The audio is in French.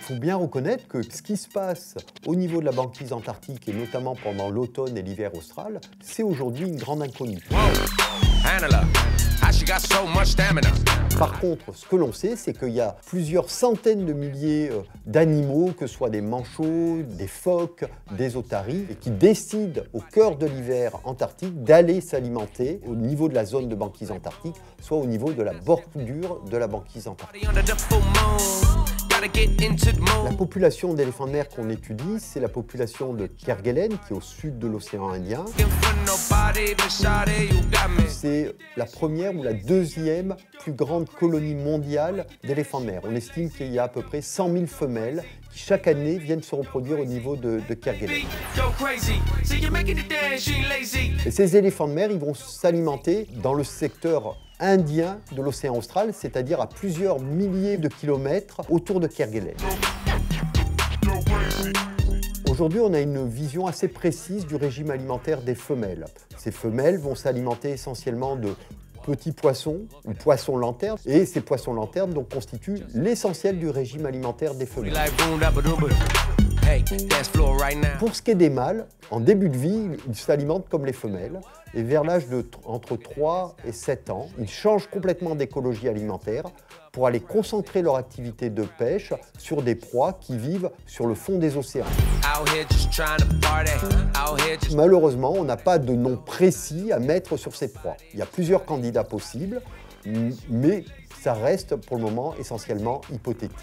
faut bien reconnaître que ce qui se passe au niveau de la banquise antarctique, et notamment pendant l'automne et l'hiver austral, c'est aujourd'hui une grande inconnue. Par contre, ce que l'on sait, c'est qu'il y a plusieurs centaines de milliers d'animaux, que ce soit des manchots, des phoques, des otaries, et qui décident au cœur de l'hiver antarctique d'aller s'alimenter au niveau de la zone de banquise antarctique, soit au niveau de la bordure de la banquise antarctique. La population d'éléphants de mer qu'on étudie, c'est la population de Kerguelen, qui est au sud de l'océan Indien. C'est la première ou la deuxième plus grande colonie mondiale d'éléphants de mer. On estime qu'il y a à peu près 100 000 femelles qui chaque année viennent se reproduire au niveau de Kerguelen. Et ces éléphants de mer, ils vont s'alimenter dans le secteur indien de l'océan austral, c'est-à-dire à plusieurs milliers de kilomètres autour de Kerguelen. Aujourd'hui, on a une vision assez précise du régime alimentaire des femelles. Ces femelles vont s'alimenter essentiellement de petits poissons, ou poissons lanternes, et ces poissons lanternes donc, constituent l'essentiel du régime alimentaire des femelles. Pour ce qui est des mâles, en début de vie, ils s'alimentent comme les femelles, et vers l'âge de entre 3 et 7 ans, ils changent complètement d'écologie alimentaire pour aller concentrer leur activité de pêche sur des proies qui vivent sur le fond des océans. Malheureusement, on n'a pas de nom précis à mettre sur ces proies. Il y a plusieurs candidats possibles, mais ça reste pour le moment essentiellement hypothétique.